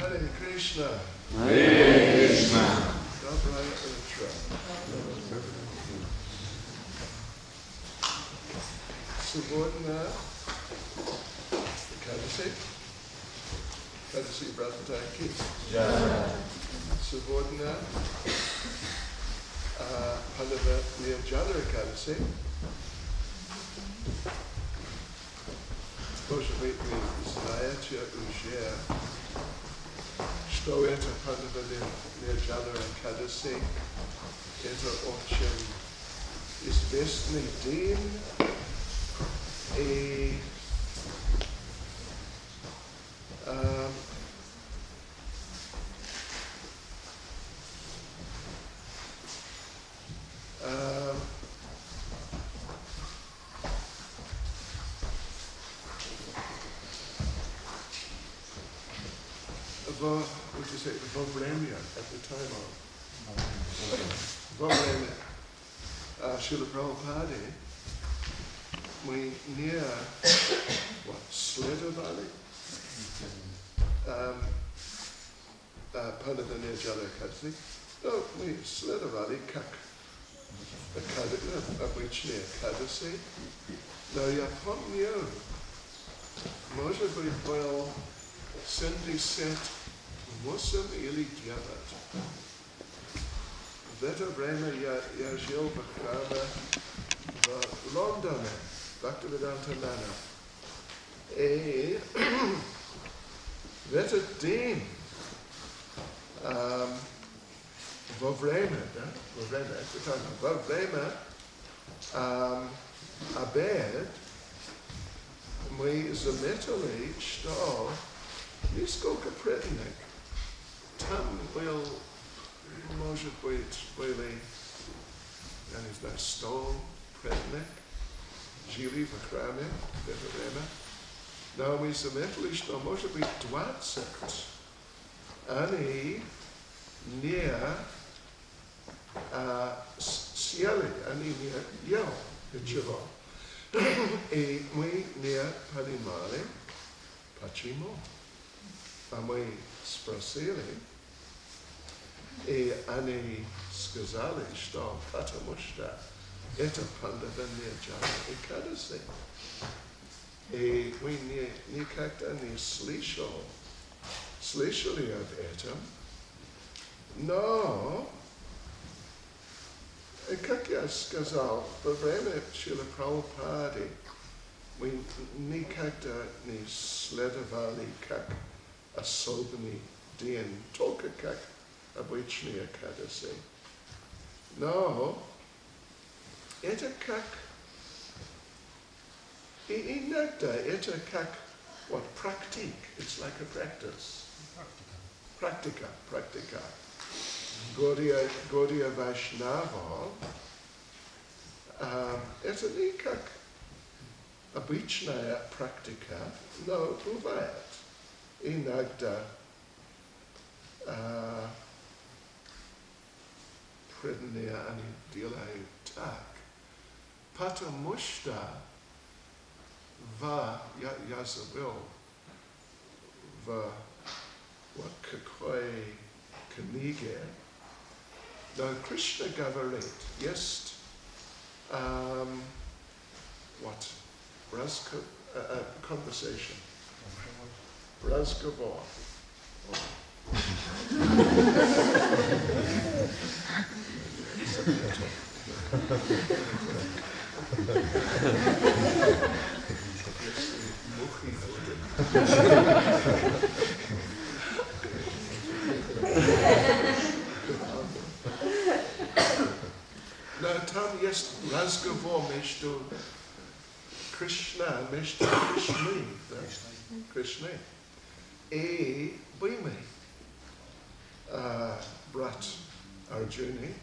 Hare Krishna. Hare Krishna. Доброе утро. Сегодня Экадаши. Экадаши, брат Таки. Сегодня Пандава Нирджала Экадаши. Может быть, вы знаете уже, что это Пандава Нирджала Экадаши. Это очень известный день. И what do you say, во время, at the time of, во время Шрила Прабхупады, мы не следовали Пандава Нирджала Экадаши, но мы следовали как обычные Экадаши. Но я помню, может быть, был 78 или 9. В это время я жил в храме в Лондоне, Бхактивиданта Нана. И в этот день, во время обед, мы заметили, что несколько преданных там был, может быть, были, я не знаю, 100 преданных, жили в храме в это время. Но мы заметили, что, может быть, 20 они не съели, они не ели ничего. И мы не понимали, почему. А мы спросили, и они сказали, что потому что это Пандава Нирджала Экадаши. И мы никогда не слышали об этом, но, как я сказал, во время Шрила Прабхупады мы никогда не следовали как особенный день, только как обычные Экадаши. Но это как, и иногда это как, практик, it's like a practice. Практика. Гаудия Вайшнава, это не как обычная практика, но бывает. Иногда преданные они делают так, потому что я забыл в какой книге, но Кришна говорит, есть conversation, разговор. Но там есть разговор между Кришной и Бхими, брат Арджуны,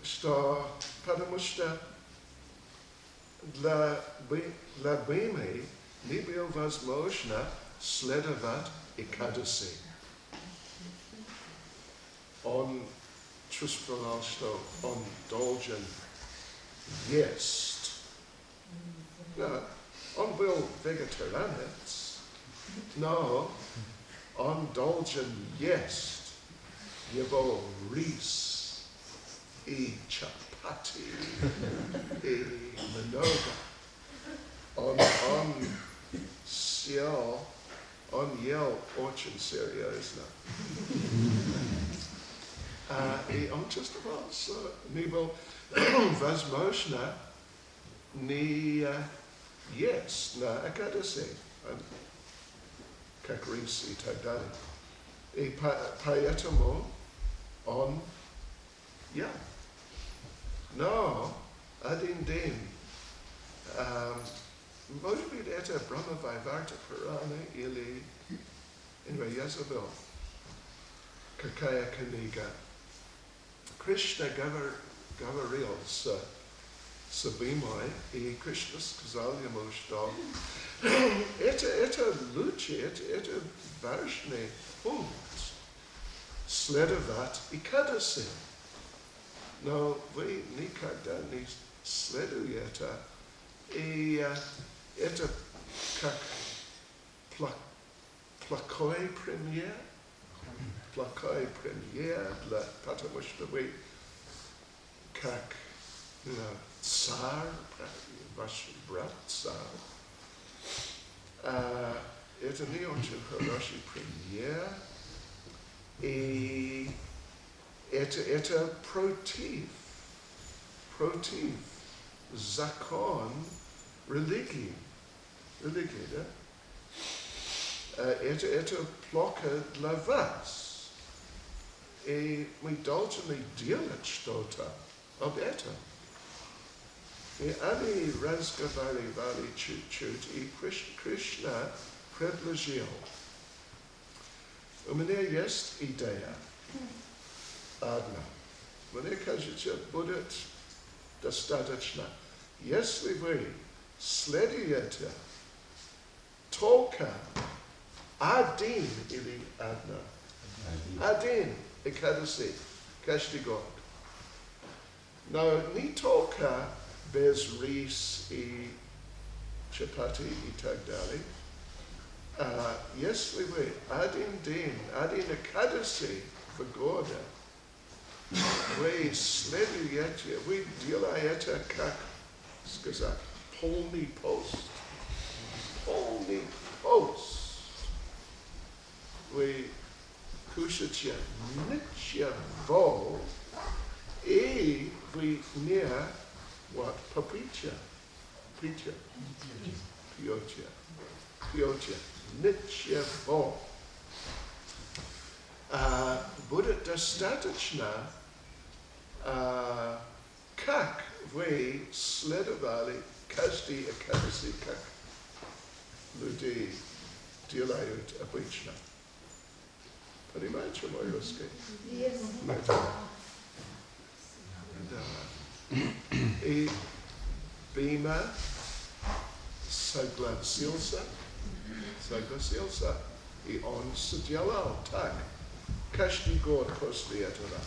что потому что для Бхими не было возможно следовать Экадаши. Он чувствовал, что он должен есть. Он был вегетарианец, но on dolgen jest, jego ris, I chapati, I manoga, on siel, on jel очень серьезно. И он чувствовался, не был возможно не есть на Экадаши, как рис и так далее. И поэтому он ел. Но один день, может быть, это Брахма-вайварта Пурана или я забыл, какая книга. Кришна говорил с Бимой, и Кришна сказал ему, что это лучше, это важный пункт, следовать Экадаши. Но вы никогда не следуете, и это как плохой пример, потому что вы как царь, ваш брат царь, это не очень хороший пример, и это против закон религии, да? Это плохо для вас. И мы должны делать что-то об этом. И они разговаривали чуть-чуть, и Кришна предложил. У меня есть идея одна. Мне кажется, будет достаточно. Если вы следуете только один или одна, один Экадаши каждый год, но не только без рис и чапати и так далее. Если вы один день, один Экадаши в году, вы следуете, вы делаете, как сказать, полный пост. Полный пост. Вы кушаете ничего, и вы не пьете ничего. Будет достаточно, как вы следовали каждый Экадаши, как люди делают обычно. Понимаете мой русский? Yes. Да. И Бима согласился, и он сделал так, каждый год после этого.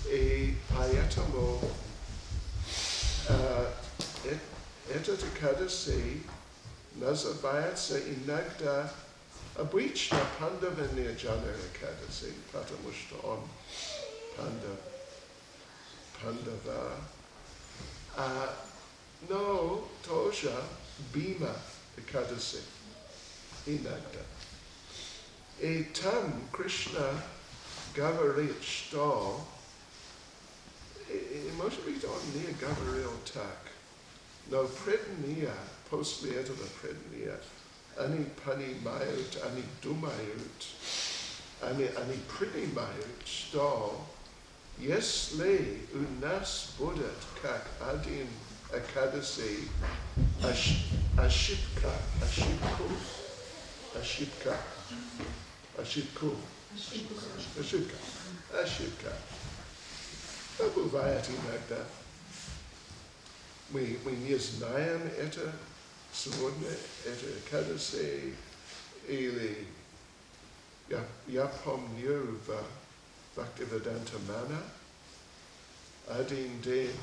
И поэтому этот Экадаши называется иногда обычно Пандава Нирджана Экадаши, потому что он Пандава. Но тоже Бима Экадаши иногда. И там Кришна говорит, что, и может быть он не говорил так, но предния, после этого предния, они понимают, они думают, они принимают, что если у нас будет как один Экадаши ошибку, бывает иногда. Мы не знаем это сегодня, это Экадаши, или я помню в Бхактивиданта Мана один день,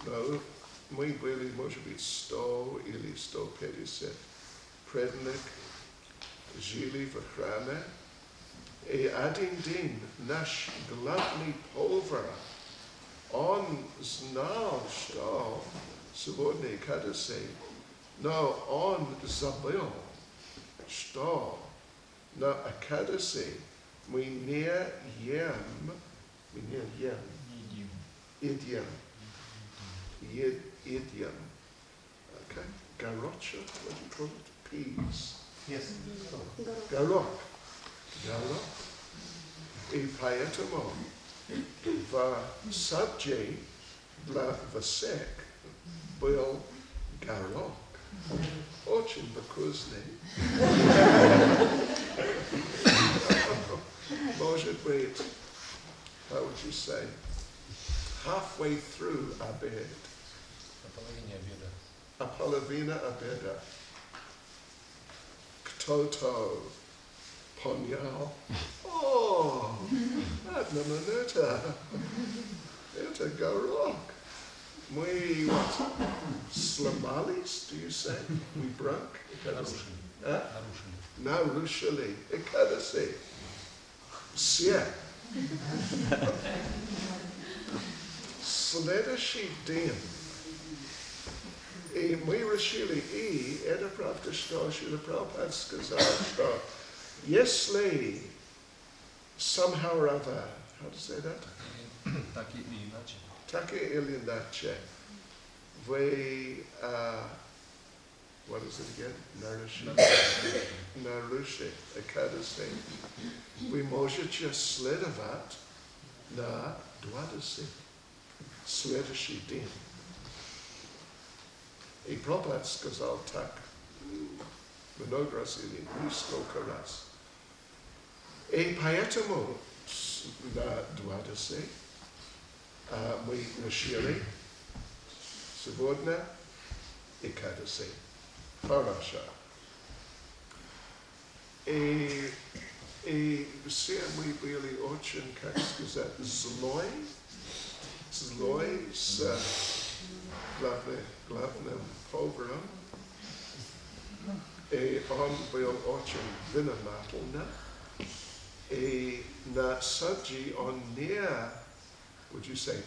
но мы были, может быть, 100 или 150 преданных, žili v chráme, один день наш главный повар, он знал, что сегодня Экадаши, но он забыл, что на Экадаши мы не едим. Okay, garocha, what do you call it? Peas. Yes. Горох. И поэтому в саджи в сек был горох. Очень вкусный. Может быть, how would you say, halfway through обед. Половина обеда. Кто-то понял. О, одна минута. Это горох. Мы сломались, do you say? We broke? Нарушили. Экадаши. Все. Следующий день. И мы решили, и это правда, что Шрила Прабхупада сказал, что если somehow or other, how to say that? Так или иначе, вы, what is it again? Нарушить Экадаши. Вы можете следовать на двадцать следующий день. И Прабхупада сказал так, много раз или несколько раз. И поэтому на 20 мы решили сегодня Экадаши. Хорошо. И все мы были очень, как сказать, злой с главным поваром. И он был очень внимательный. И на саджи он не, would you say,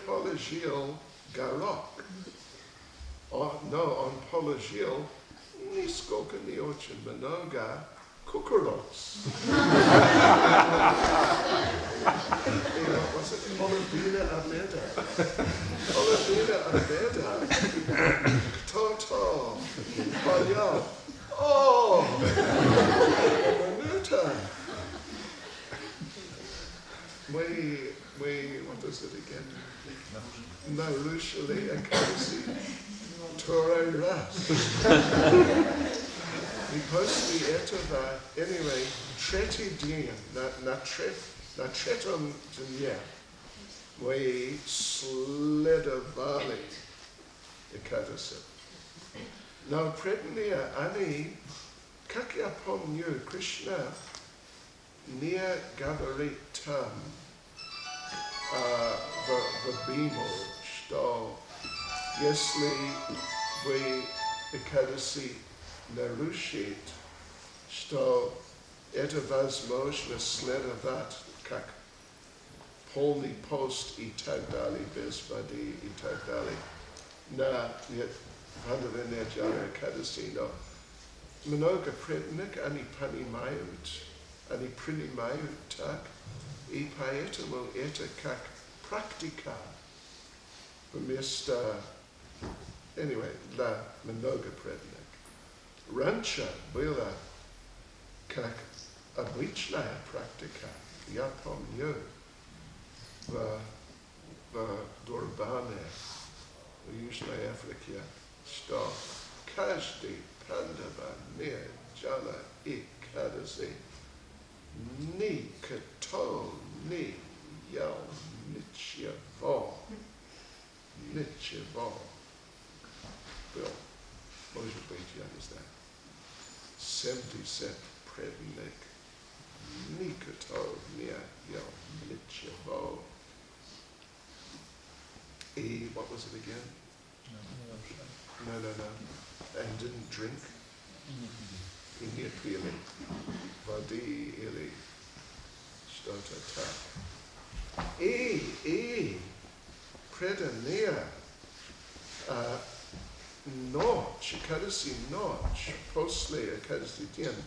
положил горох. Но он положил нисколько не очень много кукурос. Половина обеда. Кто-то понял. О, минута. Мы, what is it again? Нарушили Экадаши второй раз. И после этого, anyway, третий день, на третьем дне мы следовали Экадаши. Но преданные, они, как я помню, Кришна не говорит там в Биму, что если вы Экадаши нарушить, что это возможно следовать как полный пост и так далее, без воды и так далее. Нет, Пандава не делали Экадаши, но много преданных, они принимают так, и поэтому это как практика вместо, anyway, для много преданных. Раньше была как обычная практика. Я помню в Дурбане, в Южной Африке, что каждый Пандава не делал Экадаши, никто не ел ничего. Был, может быть, я не знаю, 70 преданных, никто не ел ничего. И what was it again? No. And didn't drink. и не пили воды или что-то так. И преданные ночь, Экадаси ночь, после Экадаси день,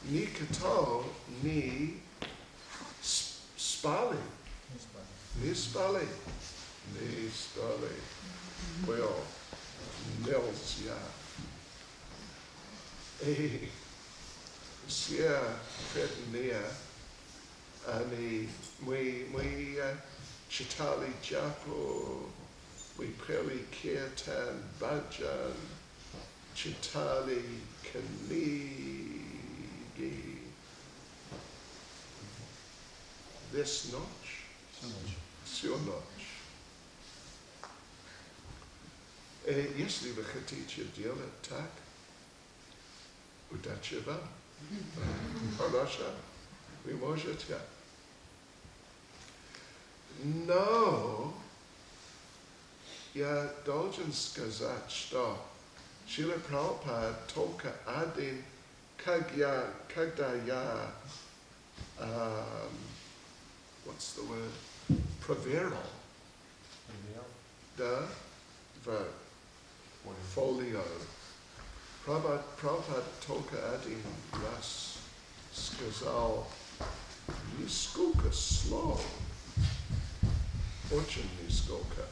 никто не спали. Не спали. Well, нельзя. И все преданные, мы читали джапу, мы пели киртан, баджан, читали книги. This ночь, всю ночь. Если вы хотите делать так, удачи вам. Хорошо, вы можете. Но я должен сказать, что Шрила Прабхупада только один, когда я what's the word? Проверил. Да, в фолио. Прабхупада только один раз сказал, нисколько слов, очень нисколько,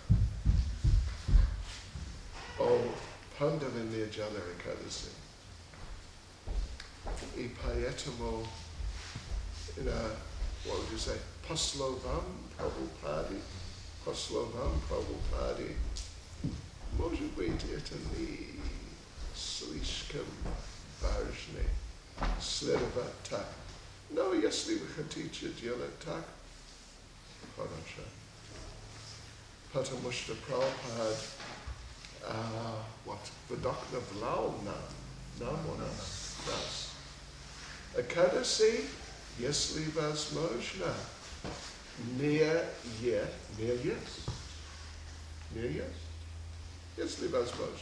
о Пандаве Нирджала Экадаси. И поэтому, what would you say, по словам Прабхупады, может быть, это не слишком важно следовать так. Но если вы хотите делать так, хорошо. Потому что Прабхупада вдохновлял нам у нас. Экадаси, если возможно, не есть. Если возможно.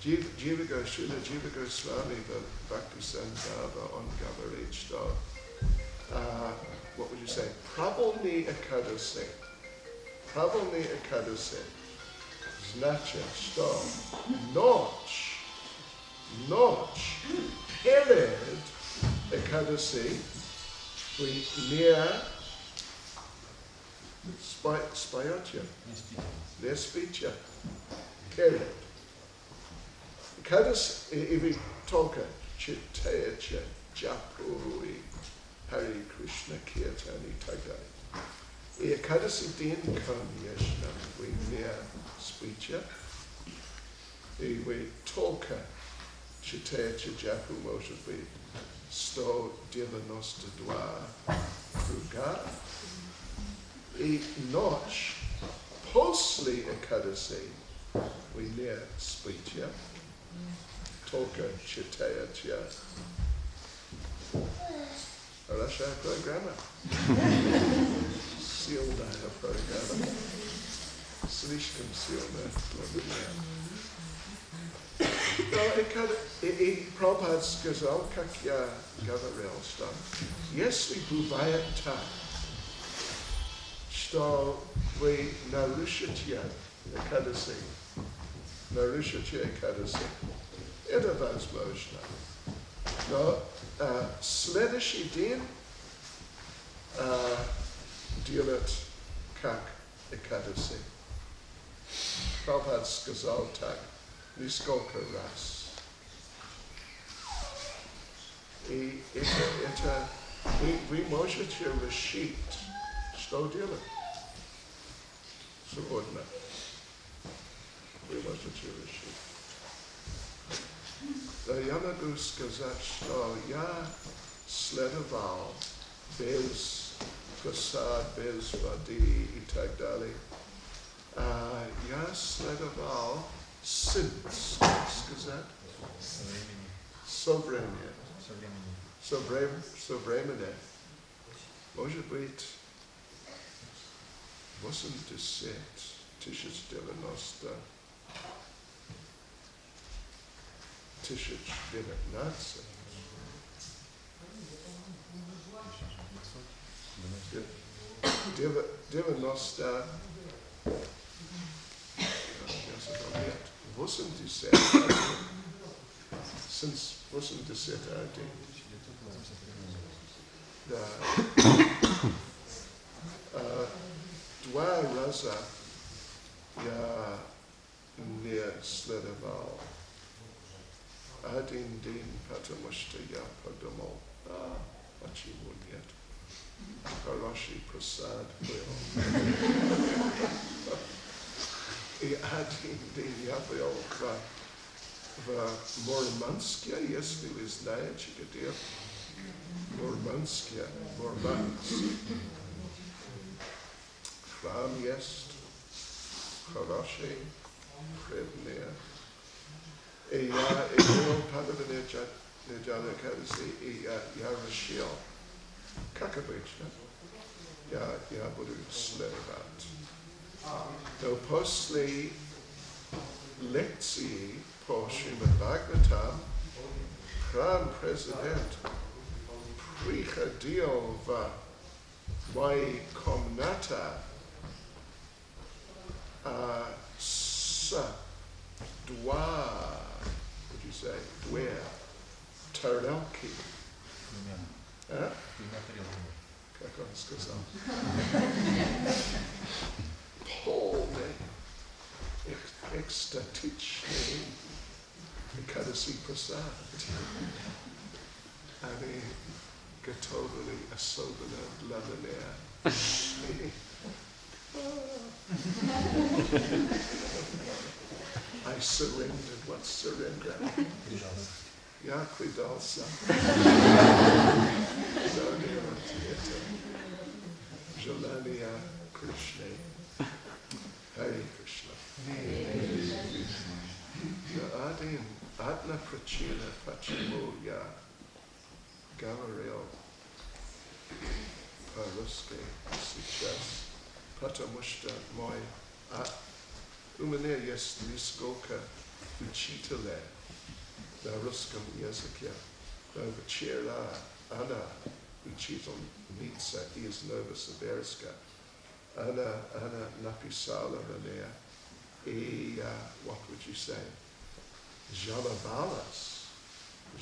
Шрила Джива Госвами в Бхактичайтанья, он говорит, что, what would you say, правильный Экадаши, значит, что ночь перед Экадаши вы не споете, не спите, перед. Экадаши, и вы только читаете джапу и Хари Кришна Киртан и так далее. И Экадаси день, конечно, вы не спите, и вы только читаете джапу, может быть, 192 круга, и ночь после Экадаси вы не спите, только читаете. Хорошая программа. Сильная программа. Слишком сильная для меня. И Прабхупада сказал, как я говорил, что если бывает так, что вы нарушите Экадаси, это возможно. Но следующий день делать как Экадаси. Прабхупада сказал так несколько раз. И это вы можете решить, что делать сегодня. Вы можете решить. Да я могу сказать, что я следовал без просад, без воды и так далее. Я следовал сказать, современное. Может быть, 1090. 2019. Девяносто 80 since 81. Да. Два раза я не следовал. Один день, потому что я подумал, почему нет? Хороший просад был. И один день я был в Мурманске, если вы знаете, где Мурманске, Мурманск. Храм есть, хороший, вредный. И я имел Пандава Экадаши, и я решил, как обычно, я буду следовать. Но после лекции по Шримад Бхагаватам храм-президент приходил в мою комнату с две тарелки. Как он сказал? Полный, экстатичный Экадаши просад. Они готовили особенно для меня. I surrendered. What's surrender? Я предался. Желание Кришны. Харе Кришна. Одна причина, почему я говорил по-русски сейчас, потому что у меня есть несколько учителей на русском языке. Вчера она учительница из Новосибирска. Она написала мне и, what would you say,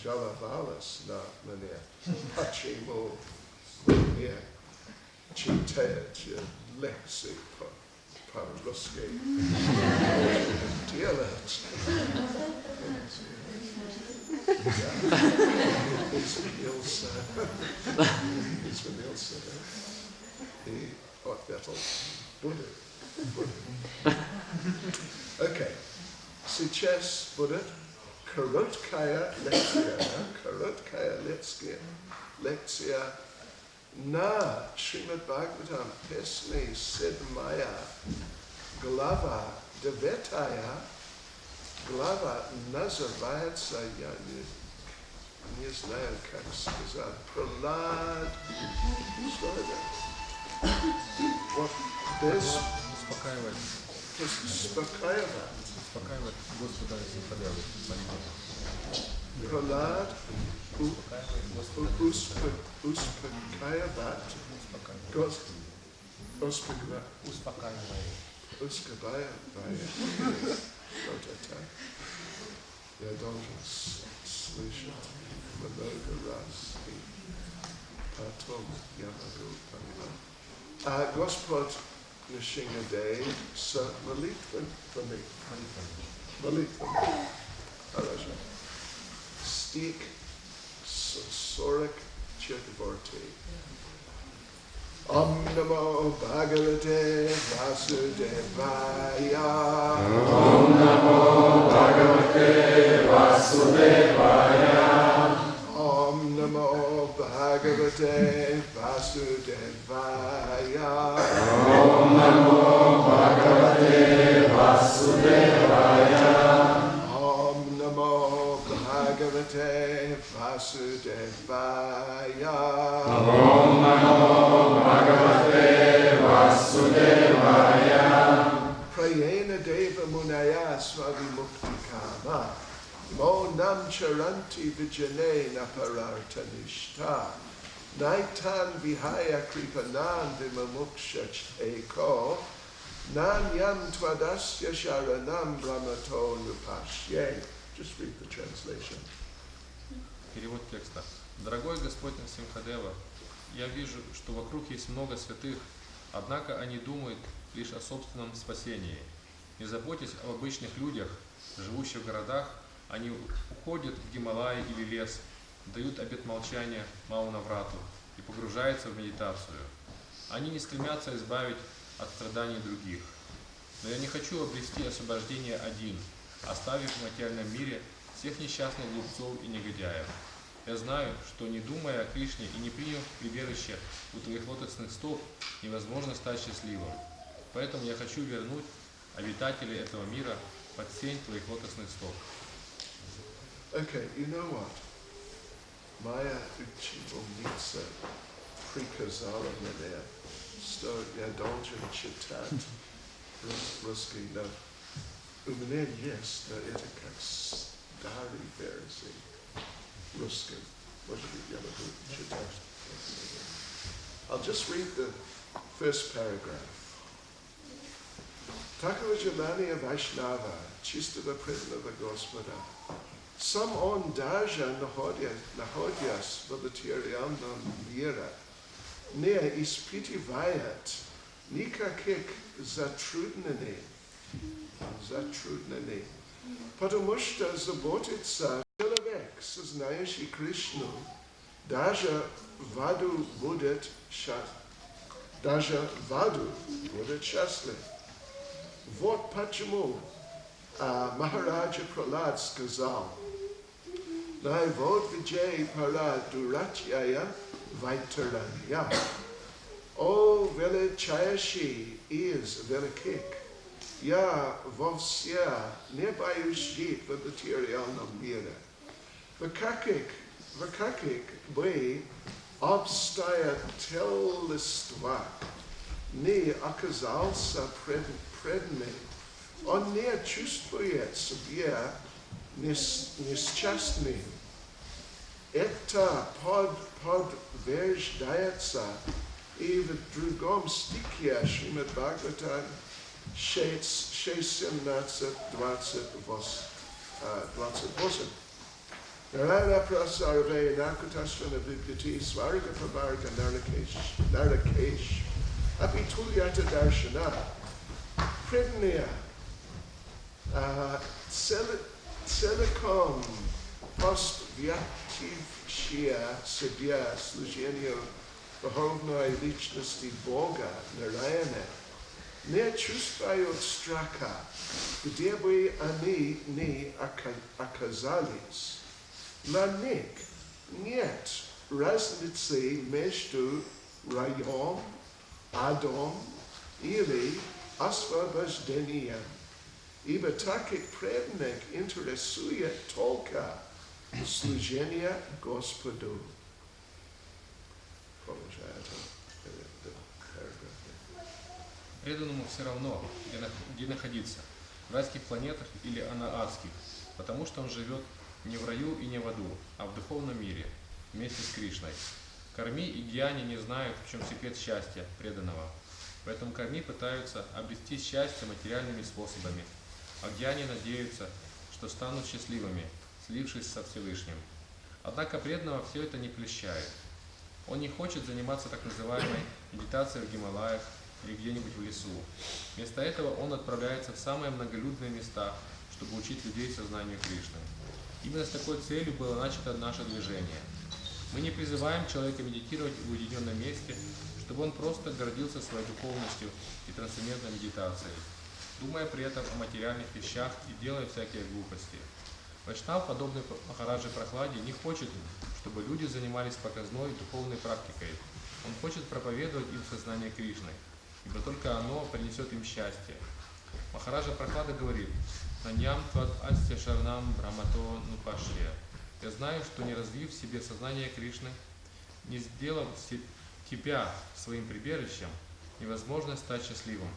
жаловалась на меня. Почему мне читать лекции по-русски делать? Извинился и ответил, буду. Окей, сейчас будет короткая лекция на Шримад Бхагаватам, песня 7, глава 9, глава называется, я не знаю, как сказать, пролад, что это? Вот, без... Успокаивать. Господа Пролад, успокаивать. Успокаивать. Вот это. Я должен слышать много раз, и потом я могу понимать. Господь Нишингадей с молитвами. Хорошо. Стих 44. Om Namo Bhagavate Vasudevaya. Om Namo Bhagavate Vasudevaya. Om Namo Bhagavate Vasudevaya. Om Namo Bhagavate Vasudevaya. Om Namo Bhagavate Vasudevaya. Om Namo Bhagavate Vasudevaya. Prayena Deva Munaya Swami Mukti Kama. Mo nam charanti vijane napararta nishta. Naitan vihaya kripanan vimamukshach eko. Nan yam twadasya sharanam brahmato nupashye. Just read the translation. Перевод текста. Дорогой Господь Насимхадева, я вижу, что вокруг есть много святых, однако они думают лишь о собственном спасении. Не заботясь об обычных людях, живущих в городах, они уходят в Гималаи или лес, дают обет молчания Маунаврату и погружаются в медитацию. Они не стремятся избавить от страданий других. Но я не хочу обрести освобождение один, оставив в материальном мире всех несчастных глупцов и негодяев. Я знаю, что не думая о Кришне и не приняв прибежище у твоих лотосных стоп, невозможно стать счастливым. Поэтому я хочу вернуть обитателей этого мира под сень твоих лотосных стоп. Okay, you know what? Maya uchivomnitsa prikazala menea sto yadoljan chitat ruski na umenen yes na etikaks dari versi ruski. What should be the other chitat? I'll just read the first paragraph. Такого желания Вайшнава, чистого преданного Господа, сам он даже находясь в материальном мире, не испытывает никаких затруднений, потому что заботится человек, сознающий Кришну, даже в аду будет счастлив. Вот почему Махараджа Пралад сказал: Найвод виджей пара дуратьяя вайтаранья. О величайший из великих, я вовсе не боюсь жить в материальном мире. В каких бы обстоятельствах не оказался преданный, он не чувствует себя несчастным. Это подтверждается и в другом стихе Шримад Бхагаватам 16:28. Нарайна прасарве накуташвана вибдити сварга прабарга наракеш апитульята даршана предния целиком посвятившая себя служению духовной личности Бога Нараяна не чувствуют страха, где бы они ни оказались. Для них нет разницы между раем, адом или освобождением, ибо таких преданных интересует только служение Господу. Преданному все равно, где находиться, в райских планетах или анаадских, потому что он живет не в раю и не в аду, а в духовном мире, вместе с Кришной. Карми и гьяни не знают, в чем секрет счастья преданного, поэтому карми пытаются обрести счастье материальными способами, а гьяни надеются, что станут счастливыми, слившись со Всевышним. Однако преданного все это не прельщает. Он не хочет заниматься так называемой медитацией в Гималаях или где-нибудь в лесу. Вместо этого он отправляется в самые многолюдные места, чтобы учить людей сознанию Кришны. Именно с такой целью было начато наше движение. Мы не призываем человека медитировать в уединенном месте, чтобы он просто гордился своей духовностью и трансцендентной медитацией, думая при этом о материальных вещах и делая всякие глупости. Вайшнав, подобный Махараджи Прохладе, не хочет, чтобы люди занимались показной духовной практикой. Он хочет проповедовать им сознание Кришны, ибо только оно принесет им счастье. Махараджа Прохлада говорит: «Наньям твад астя шарнам брамато нупашья». Я знаю, что не развив в себе сознание Кришны, не сделав тебя своим прибежищем, невозможно стать счастливым.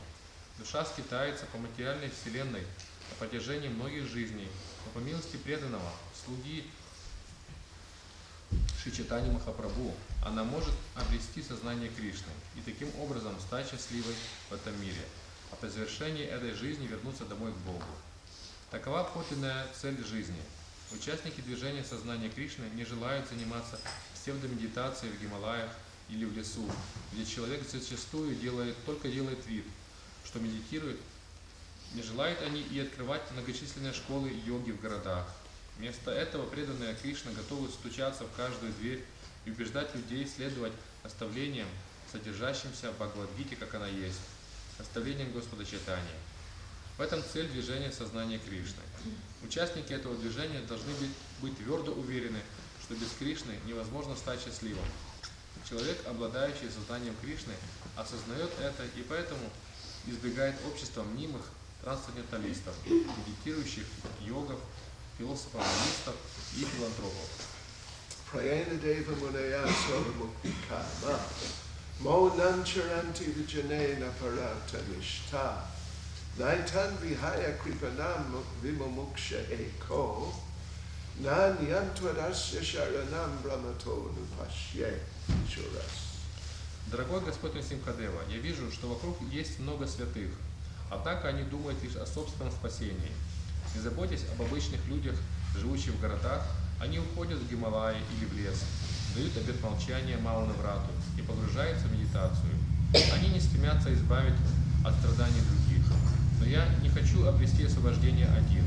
Душа скитается по материальной вселенной, на протяжении многих жизней, но по милости преданного, слуги Шри Чайтаньи Махапрабху, она может обрести сознание Кришны и таким образом стать счастливой в этом мире, а по завершении этой жизни вернуться домой к Богу. Такова подлинная цель жизни. Участники движения сознания Кришны не желают заниматься псевдомедитацией в Гималаях или в лесу, где человек зачастую только делает вид, что медитирует. Не желают они и открывать многочисленные школы йоги в городах. Вместо этого преданные Кришна готовы стучаться в каждую дверь и убеждать людей следовать наставлениям, содержащимся в Бхагавад-гите, как она есть, наставлениям Господа Чайтаньи. В этом цель движения сознания Кришны. Участники этого движения должны быть твердо уверены, что без Кришны невозможно стать счастливым. Человек, обладающий сознанием Кришны, осознает это и поэтому избегает общества мнимых трансценденталистов, медитирующих йогов, философов-монистов и филантропов. Prayanadeva munaya sarvamuktikama Maunam charanti vijanena paratanishta Naitan vihaya kripanam vimamuksha eko Nanyantvarasya sharanam brahmato nupashye Ishurас. Дорогой Господь Симхадева, я вижу, что вокруг есть много святых, однако они думают лишь о собственном спасении. Не заботясь об обычных людях, живущих в городах, они уходят в Гималаи или в лес, дают обет молчания Маунаврату и погружаются в медитацию. Они не стремятся избавить от страданий других. Но я не хочу обрести освобождение один,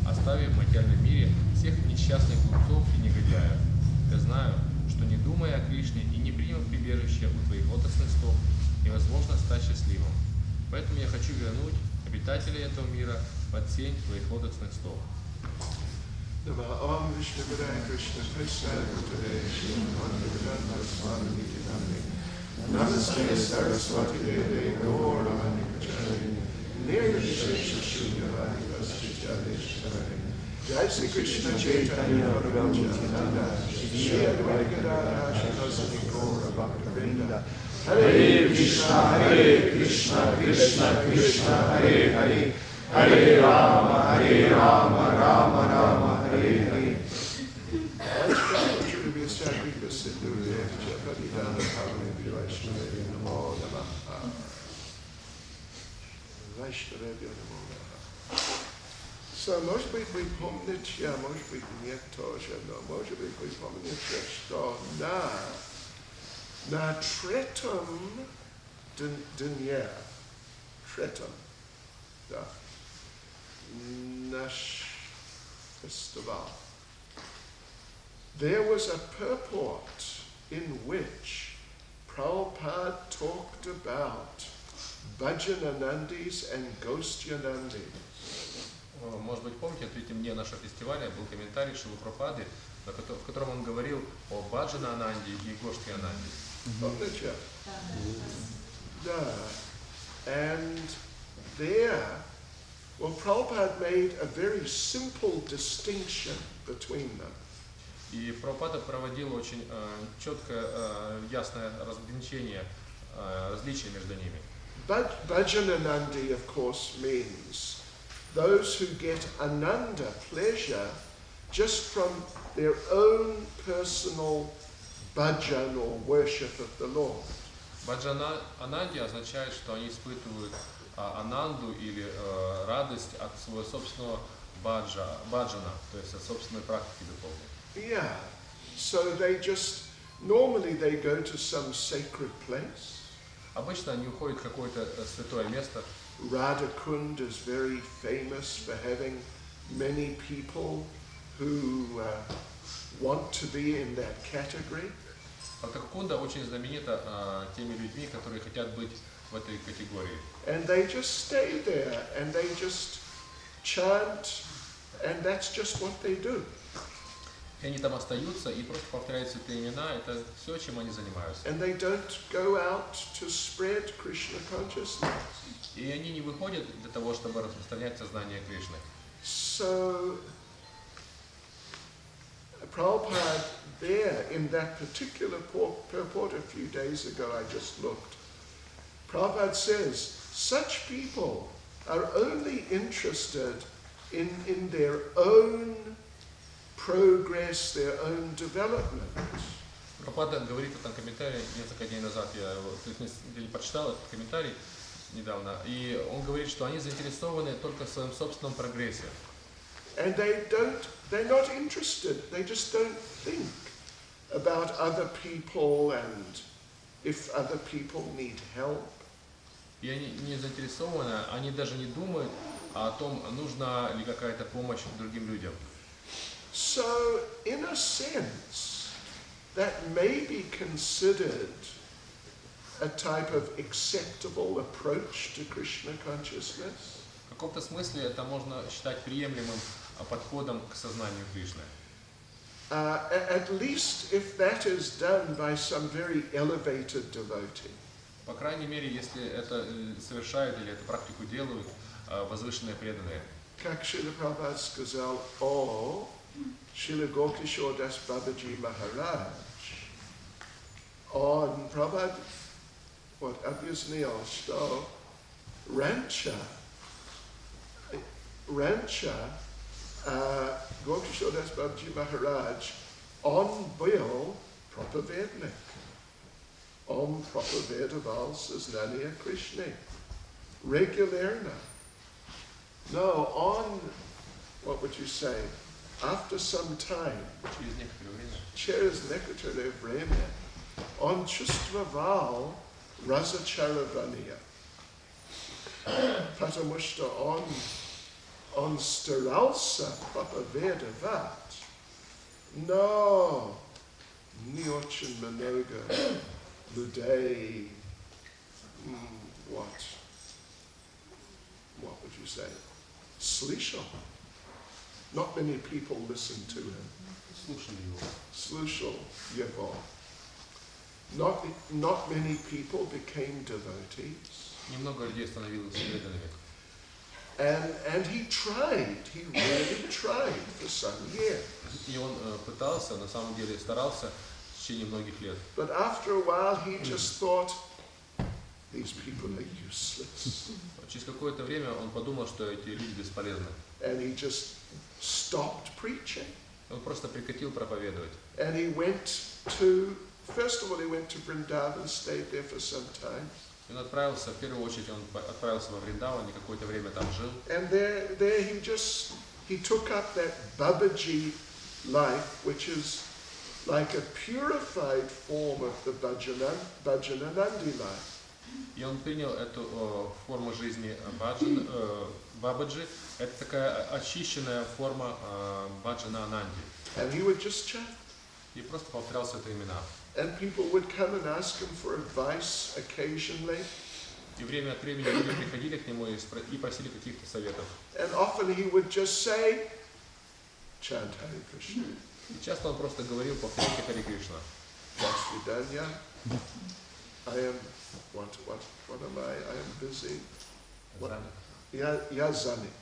оставив в материальном мире всех несчастных глупцов и негодяев. Я знаю, что не думая о Кришне и не приняв прибежище у твоих лотосных стоп, невозможно стать счастливым. Поэтому я хочу вернуть обитателей этого мира под сень твоих лотосных стоп. Namaste Saraswati Deve Gauranga Nirvishesha Shunyavadi Vaschichadeshvara Jai Sri Krishna Chaitanya Prabhu Nityananda Shri Advaita Gadadhara Shri Gaura Bhaktivinoda Hare Krishna Krishna Krishna Hare Hare Hare Rama Rama Rama Hare Hare So, может быть, вы помните, а может быть, нет тоже, но может быть, вы помните, что на третьем дне, да, наш фестиваль, there was a purport in which Prabhupada talked about Bhajananandis and Gostyanandis. Может быть, помните, в третьем дне нашего фестиваля был комментарий Шилы Прабхупады, в котором он говорил о Баджана-Ананде и Гошти-Ананде. Помните? Да. And there, well, Prabhupada made a very simple distinction between them. И Прабхупада проводил очень четкое, ясное разграничение, различие между ними. Bhajananandi, of course, means those who get ananda, pleasure, just from their own personal bhajan or worship of the Lord. Баджана-ананди означает, что они испытывают ананду или радость от своего собственного баджана, то есть от собственной практики духовной. Yeah, so normally they go to some sacred place. Обычно они уходят в какое-то святое место. Radhakund is very famous for having many people who want to be in that category. Радхакунда очень знаменита теми людьми, которые хотят быть в этой категории. And they just stay there and they just chant, and that's just what they do. И они там остаются и просто повторяют святые имена. Это все, чем они занимаются. And they don't go out to spread Krishna consciousness. И они не выходят для того, чтобы распространять сознание Кришны. So, Prabhupada there, in that particular purport a few days ago, I just looked, Prabhupada says, such people are only interested in their own progress, their own development. Прабхупада говорит в этом комментарии несколько дней назад, я его прочитал этот комментарий недавно, и он говорит, что они заинтересованы только в своем собственном прогрессе. And they're not interested, they just don't think about other people and if other people need help. И они не заинтересованы, они даже не думают о том, нужна ли какая-то помощь другим людям. So, in a sense, that may be considered a type of acceptable approach to Krishna consciousness. В каком-то смысле это можно считать приемлемым подходом к сознанию Кришны. At least if that is done by some very elevated devotee. По крайней мере, если это совершают или эту практику делают возвышенные преданные. Как Шрила Прабхупада сказал о Шрила Гокишор Дас Бабаджи Махарадж, он, Прабхупада, вот объяснил, что раньше Гокишор Дас Бабаджи Махарадж, он был проповедник. Он проповедовал сознание Кришны регулярно. No, on, what would you say, after some time, через некоторое время, он чувствовал разочарование, потому что он старался проповедовать, но не очень много людей, what would you say? Слышал. Not many people listened to him. Слушал его. Not many people became devotees. Немного людей становилось преданными. And he really tried for some years. И он пытался, на самом деле старался в течение многих лет. But after a while he just thought, these people are useless. Через какое-то время он подумал, что эти люди бесполезны. And he just stopped preaching. Он просто прекратил проповедовать. And he first of all, he went to Vrindavan, stayed there for some time. Он отправился, в первую очередь, он отправился во Вриндаван, и какое-то время там жил. And there he took up that Babaji life, which is like a purified form of the Bhajananandi life. И он принял эту форму жизни Бабаджи. Это такая очищенная форма Баджана Ананди. And he would just chant. И просто повторял все это имена. And people would come and ask him for advice occasionally. И время от времени люди приходили к нему и просили каких-то советов. And often he would just say, chant Hare Krishna. И часто он просто говорил, повторяйте Харе Кришна. Vasvidanya, I am, what am I? I am busy. Я занят.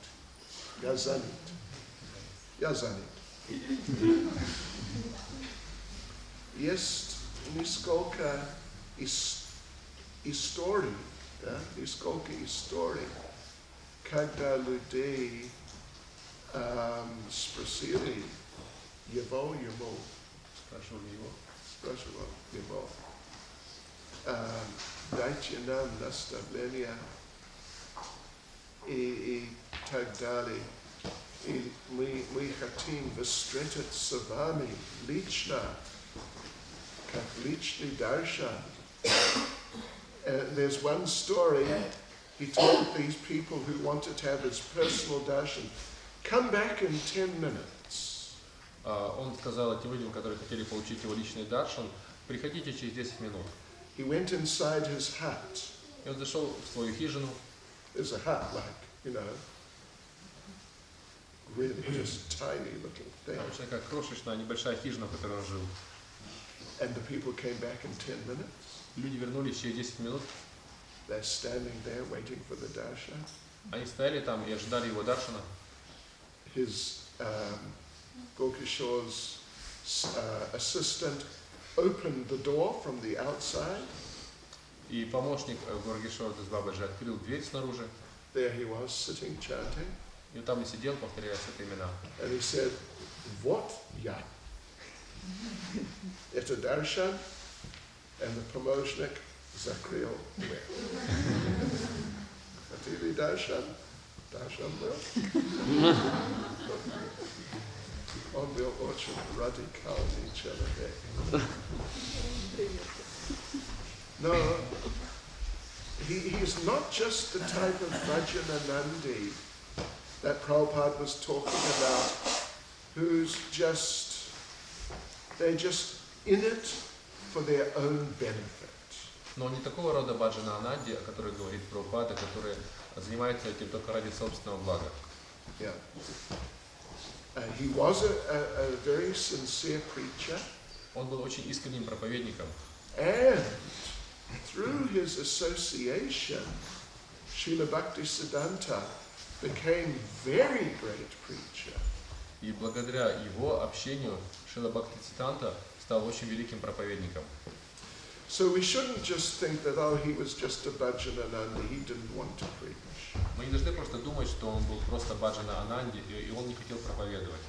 Есть несколько историй, когда людей спросили его, спрашивал его, дайте нам наставления и так далее. И мы хотим встретиться с вами лично, как личный даршан. There's one story, he told these people who wanted to have his personal darshan, come back in 10 minutes. Он сказал этим людям, которые хотели получить его личный даршан, приходите через 10 минут. He went inside his hut. И он зашел в свою хижину. There's a hut, like, really just tiny little thing. Очень такая крошечная, небольшая хижина, в которой он жил. And the people came back in 10 minutes. Люди вернулись через 10 минут. They're standing there waiting for the darshan. Они стояли там и ожидали его даршана. His Gokishor's assistant opened the door from the outside. И помощник Горгишора Дас Бабаджи открыл дверь снаружи. There he was sitting chanting. И там и сидел, повторяя это имена. And he said, what ya? Это Darshan, and the помощник закрыл дверь. Хотели Darshan? Darshan был. Он был очень радикальный человек. No, he's not just the type of Vajananandi that Prabhupada was talking about, who's just, they're just in it for their own benefit. Но не такого рода баджана ананди, о которой говорит Прабхупада, которые занимаются этим только ради собственного блага. Yeah. He was a very sincere preacher. Он был очень искренним проповедником. And through his association, Srila Bhaktisiddhanta became very great preacher. И благодаря его общению Шрила Бхактичайтанья стал очень великим проповедником. So we shouldn't just think that, oh, he was just a Bhajananandi, he didn't want to preach. Мы не должны просто думать, что он был просто баджана ананди, и он не хотел проповедовать.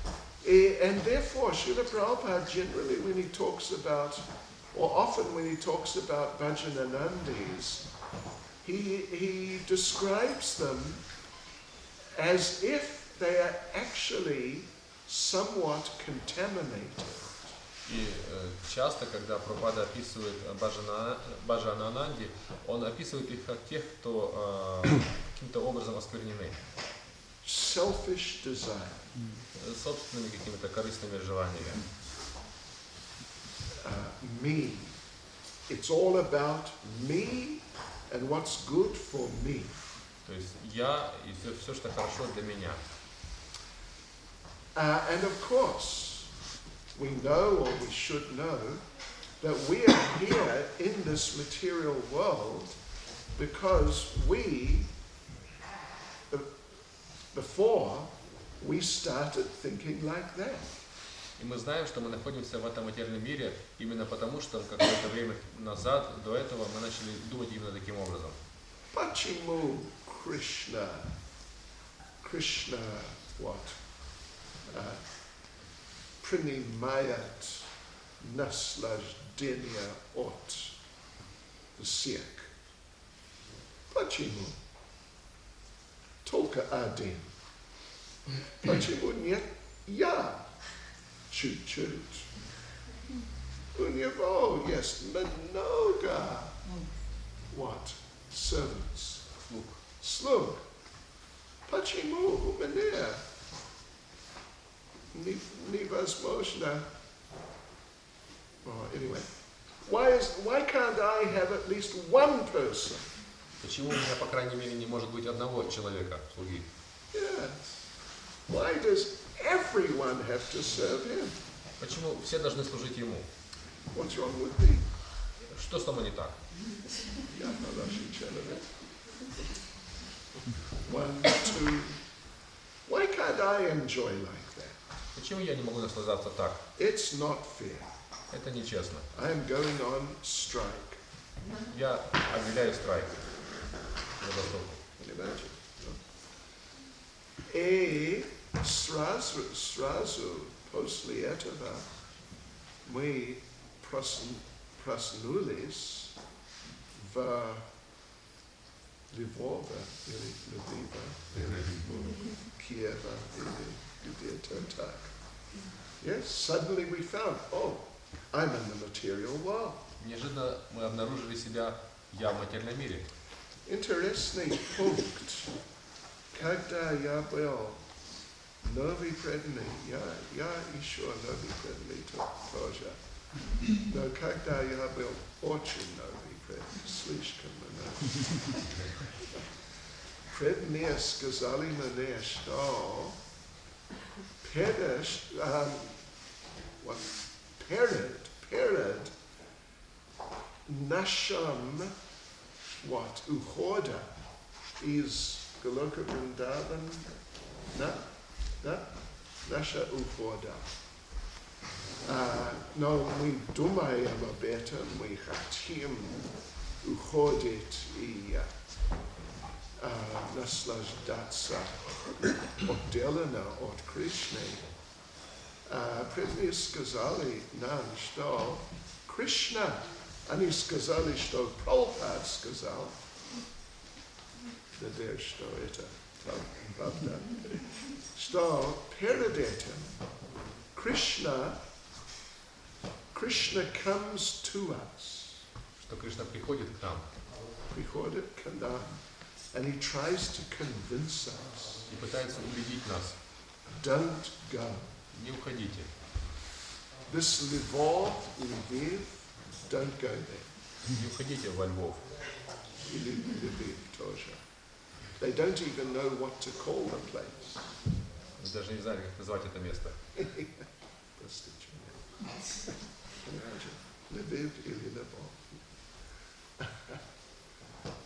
And therefore, Srila Prabhupada generally, when he talks about, or often when he talks about Bhajananandis, he describes them as if they are actually somewhat contaminated. И часто, когда Прабхупада описывает баджана ананди, он описывает их как тех, кто каким-то образом осквернены. Selfish desire. Собственными какими-то корыстными желаниями. Me. It's all about me and what's good for me. То есть я и все, что хорошо для меня. And of course, we know, or we should know, that we are here in this material world because before we started thinking like that. И мы знаем, что мы находимся в этом материальном мире именно потому, что какое-то время назад, до этого, мы начали думать именно таким образом. Pachimu Krishna what? Принимает наслаждение от всех. Почему? Только один. Почему нет я? Чуть-чуть. У него есть много. What? Servants. Слуг. Почему у меня невозможно? Anyway, why can't I have at least one person? Почему у меня, по крайней мере, не может быть одного человека, слуги? Yes. Why does everyone have to serve him? Почему все должны служить ему? What's wrong with me? Что с тобой не так? One, two. Why can't I enjoy like that? Почему я не могу наслаждаться так? It's not fair. Это нечестно. I am going on strike. Я объявляю страйк. Can you imagine? И сразу после этого мы проснулись в Львове или Киева или где-то так. Yes, suddenly we found, oh, I'm in the material world. Неожиданно мы обнаружили себя в материальном мире. Интересный пункт. Когда я был новый преданный, я еще новый преданный тоже. Но когда я был очень новый преданный, слишком много. Преданные сказали мне, что перед нашим ухода из Goloka Vrindavan, наша ухода. Но мы думаем об этом, мы хотим уходить и наслаждаться отделенно от Кришны. Преданные сказали нам, что Кришна, они сказали, что Прабхупад сказал, надеюсь, что это правда, что перед этим Krishna comes to us. Что Кришна приходит к нам Приходит к нам, and he tries to convince us. и пытается убедить нас. Don't go. Не уходите. This Lvov, Lviv, don't go there. Не уходите во Львов. Lviv тоже. They don't even know what to call the place. Мы даже не знали, как назвать это место. Lviv или Lvov.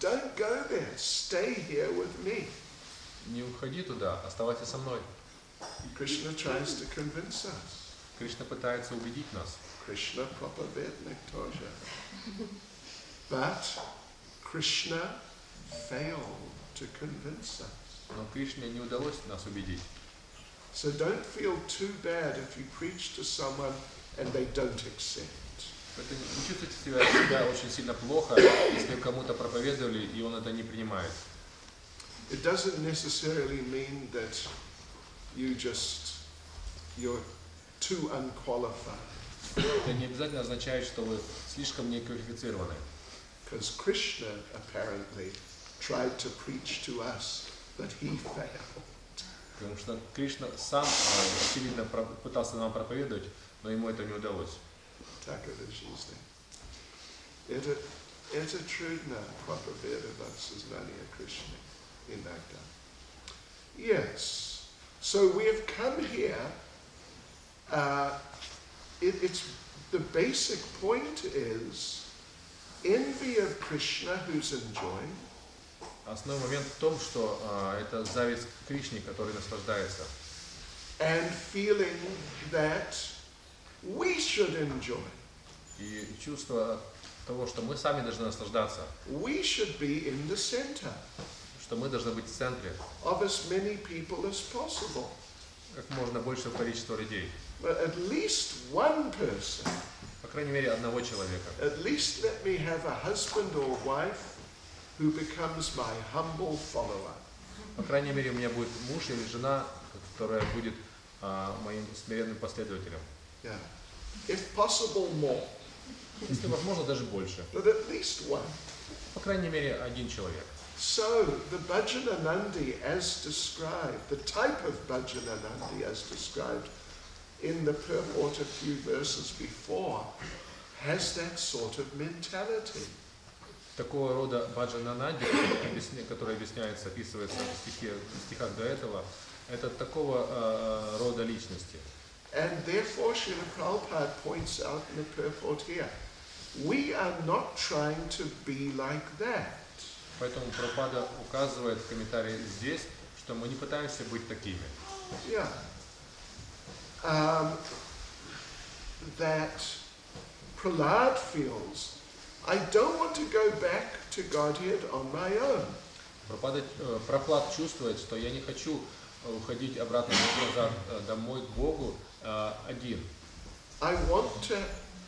Don't go there. Stay here with me. Не уходи туда, оставайся со мной. Krishna tries to convince us. Кришна пытается убедить нас. Krishna propavednik тоже. But Krishna failed to convince us. Но Кришне не удалось нас убедить. So don't feel too bad if you preach to someone and they don't accept. Это не чувствуйте себя очень сильно плохо, если кому-то проповедовали, и он это не принимает. It doesn't necessarily mean that you're too unqualified. Это не обязательно означает, что вы слишком неквалифицированы. Because Krishna apparently tried to preach to us, but he failed. Потому что Кришна сам сильно пытался нам проповедовать, но ему это не удалось. Это трудно проповедовать сознание Кришны иногда. Yes. So we have come here. It's the basic point is envy of Krishna who's enjoying. Основной момент в том, что это зависть к Кришне, который наслаждается. And feeling that we should enjoy. И чувство того, что мы сами должны наслаждаться. We should be in the center. Что мы должны быть в центре. Of as many people as possible. Как можно большего количества людей. But at least one person. По крайней мере, одного человека. At least let me have a husband or wife who becomes my humble follower. По крайней мере, у меня будет муж или жена, которая будет моим смиренным последователем. Yeah. If possible, more. Если возможно, даже больше. But at least one. По крайней мере, один человек. So, the Bhajananandi as described, the type of Bhajananandi as described in the purport a few verses before, has that sort of mentality. Такого рода баджанананди, который объясняется, описывается в стихах до этого, это такого рода личности. And therefore, Srila Prabhupada points out in the purport here, we are not trying to be like that. Поэтому Прабхупада указывает в комментарии здесь, что мы не пытаемся быть такими. Yeah. That Prahlad feels, I don't want to go back to Godhead on my own. Прохлад чувствует, что я не хочу уходить обратно назад домой к Богу один. I want to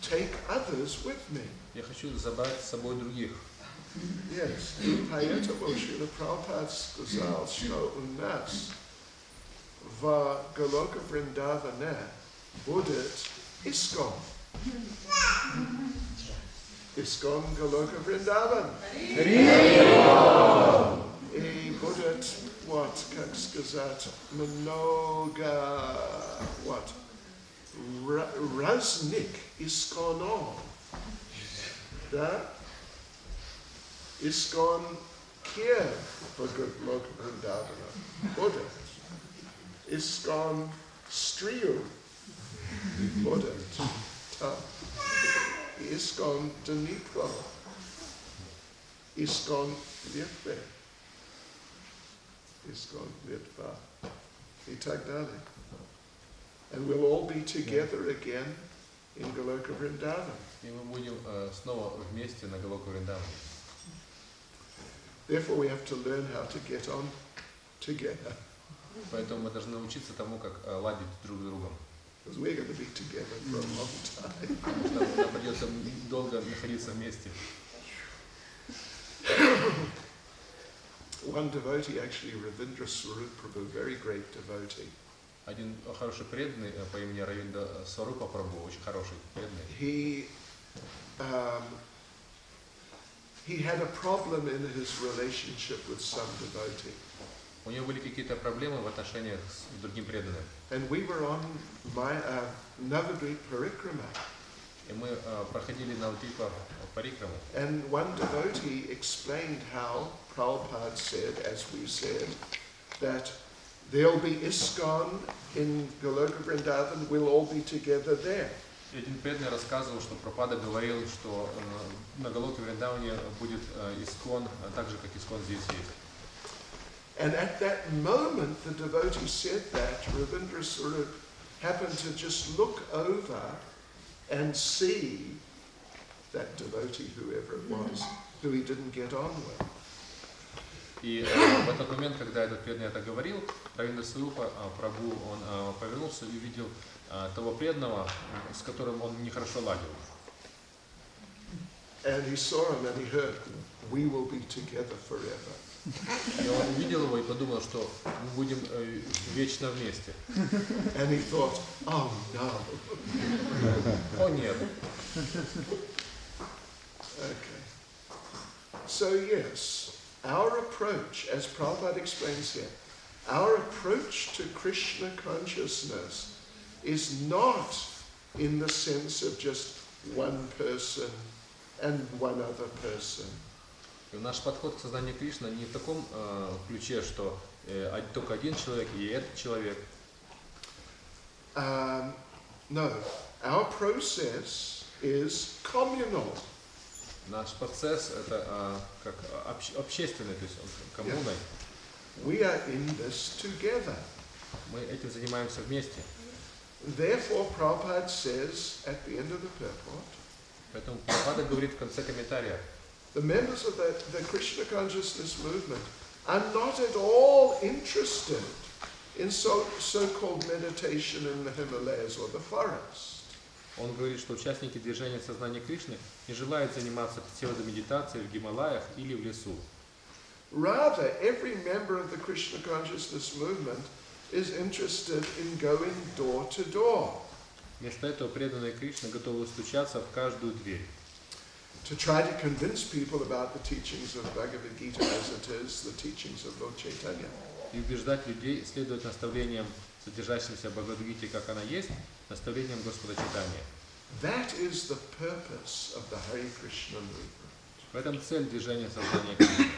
take others with me. Я хочу забрать с собой других. Yes, поэтому Шрила Прабхупада сказал, что у нас в Галока Вриндаване будет Искон. Искон Галока Вриндаван. И будет, как сказать, много, разных Исконов. Да? Искон Киев в Галока Вриндавана будет. Искон Стрию будет. Искон Днепро. Искон Литвы. Искон Литва. И так далее. And we'll all be together again in Goloka Vrindavan. И мы будем снова вместе на Галока Вриндаване. Therefore we have to learn how to get on together. Поэтому мы должны научиться тому, как ладить друг с другом. Because we're going to be together for a long time. Потому что нам придется долго находиться вместе. One devotee, actually, Ravindra Swarup Prabhu, very great devotee. Один хороший преданный по имени Равиндра Сварупа Прабху, очень хороший преданный. He had a problem in his relationship with some devotee. У него были какие-то проблемы в отношениях с другим преданным. And we were on my Navadvip Parikrama. И мы проходили Навадвипа Парикраму. And one devotee explained how Prabhupada said, as we said, that there'll be ISKCON in Goloka Vrindavan, we'll all be together there. И один преданный рассказывал, что Прабхупада говорил, что на Галоке Вриндаване будет ИСККОН, так же, как ИСККОН здесь есть. And at that moment, the devotee said that, Ravindra Swarup happened to just look over and see that devotee, whoever it was, who he didn't get on with. И в этот момент, когда этот преданный это говорил, Равиндра Сварупа Прабху, он повернулся и увидел того преданного, с которым он нехорошо ладил. And he saw him and he heard, we will be together forever. И он увидел его и подумал, что мы будем вечно вместе. And he thought, oh no. О нет. Okay. So yes, our approach, as Prabhupada explains here, our approach to Krishna consciousness is not in the sense of just one person and one other person. Наш подход к сознанию Кришны не в таком ключе, что только один человек и этот человек. No, our process is communal. Наш процесс это как общественный, то есть коммуной. We are in this together. Мы этим занимаемся вместе. Therefore, Prabhupada says at the end of the purport, Поэтому Прабхупада говорит в конце комментария, the members of the Krishna consciousness movement are not at all interested in so-called meditation in the Himalayas or the forest. он говорит, что участники движения сознания Кришны не желают заниматься псевдомедитацией в Гималаях или в лесу. Rather, every member of the Krishna consciousness movement is interested in going door to door. Вместо этого преданные Кришны готовы стучаться в каждую дверь. To try to convince people about the teachings of Bhagavad Gita as it is, the teachings of Lord Chaitanya. И убеждать людей следовать наставлениям, содержащимся в Бхагавад-гите, как она есть, наставлениям Господа Чайтаньи. That is the purpose of the Hare Krishna movement. В этом цель движения сознания Кришны.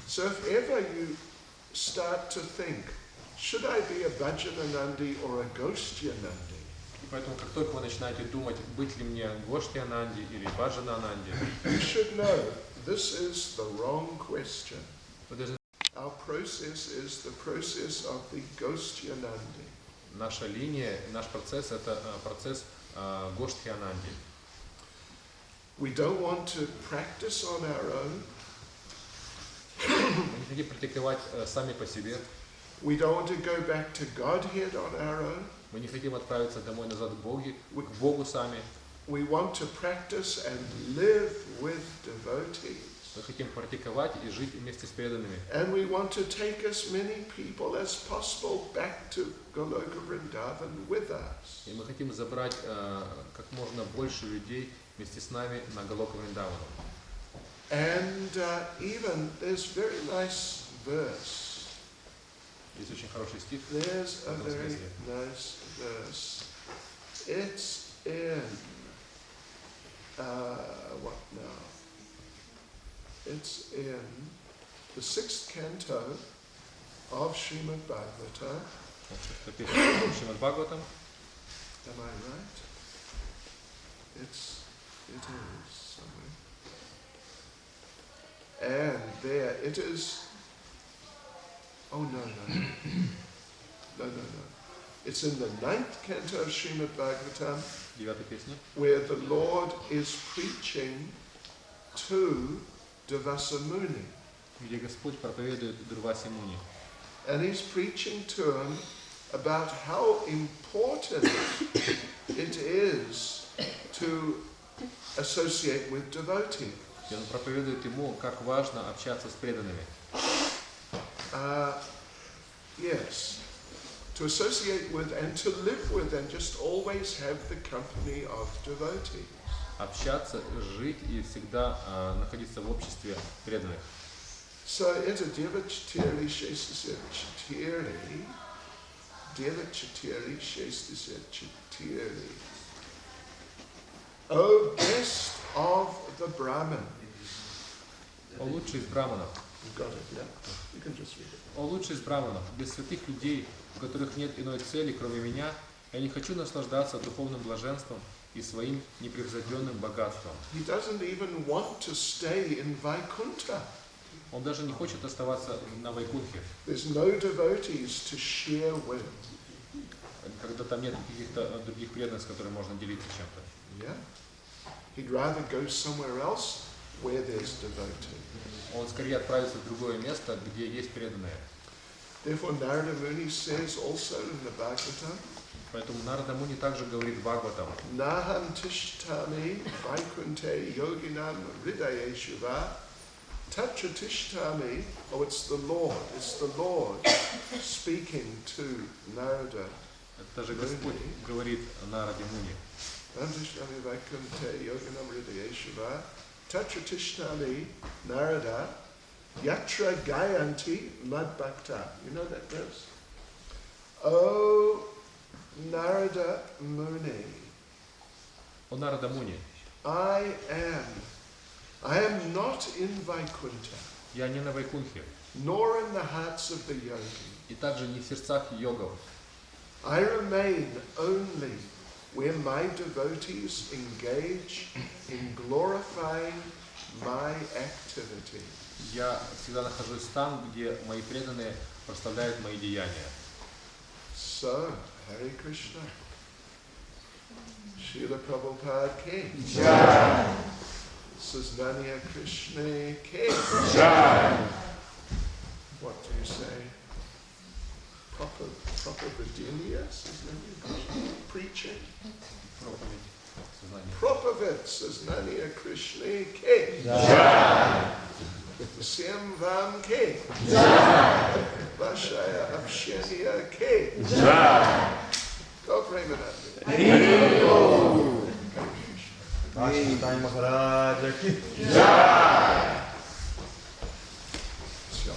So if ever you start to think, should I be a Bhajananandi or a Ghoshyanandi? Поэтому, как только вы начинаете думать, быть ли мне Гоштхи-ананди или Баджана-ананди, You should know this is the wrong question. вы должны... Our process is the process of the Ghoshyanandi. Наша линия, наш процесс – это процесс Гоштхи-ананди. We don't want to practice on our own. Мы не хотим практиковать сами по себе. We don't want to go back to Godhead on our own. Мы не хотим отправиться домой назад к Богу сами. We want to practice and live with devotees. Мы хотим практиковать и жить вместе с преданными. And we want to take as many people as possible back to Goloka Vrindavan with us. И мы хотим забрать как можно больше людей вместе с нами на Галока Вриндавану. And even there's very nice verse. Есть очень хороший стих. There's a very nice verse. It's in what now? It's in the 6th canto of Srimad Bhagavatam. Шримад Бхагаватам. Am I right? It is somewhere. And there it is. Oh no. It's in the 9th canto of Srimad Bhagavatam, 9-я песня, where the Lord is preaching to Devasa Muni. где Господь проповедует Дурвасе Муни. And he's preaching to him about how important it is to associate with devotees. И он проповедует ему, как важно общаться с преданными. Yes, to associate with and to live with and just always have the company of devotees. Общаться, жить и всегда находиться в обществе преданных. So it's a Devachatiri Shestasachatiri, Devachatiri Shestasachatiri. O best of the Brahman. О лучший из браманов. You've got it, yeah? You can just read it. О лучший из браманов, без святых людей, у которых нет иной цели, кроме меня, я не хочу наслаждаться духовным блаженством и своим непревзойденным богатством. He doesn't even want to stay in Vaikuntha. Он даже не хочет оставаться на Вайкунхе, There's no devotees to share with. когда там нет каких-то других преданных, с которыми можно делиться чем-то. Yeah? He'd rather go somewhere else where there's devotees. Он скорее отправится в другое место, где есть преданные. Therefore, Narada Muni says also in the Bhagavatam, Поэтому Нарада Муни также говорит в Бхагаватам: Naham tishtami vaikunte yoginam hridayeshuva tatra tishtami. Oh, it's the Lord speaking to Narada. Это же Господь говорит Нараде Муни. Naham tishtami vaikunte yoginam hridayeshuva tatra tishtami Narada yatra gayanti madbhakta. You know that verse? Oh, Narada Muni, О Нарада Муни, I am not in Vaikuntha, я не на Вайкунхе, nor in the hearts of the yogi. и также не в сердцах йогов. I remain only where my devotees engage in glorifying my activity. Я всегда нахожусь там, где мои преданные прославляют мои деяния. So, Hare Krishna. Srila Prabhupada King. Jai. Saznaniya Krishna King. Jai. What do you say? Proper Vidya? Saznaniya Krishna? Preaching? Propavid Saznaniya Krishna King. Jai. Syam Vam King. Jai. Vashaya Abshaniya King. Jai. Go Premanandi. Нитай Гауранга ки Jai. Sure.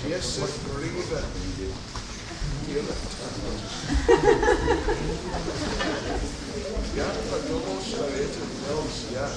Yes, Griva. Ja, Padomo Sharet Nels, ja.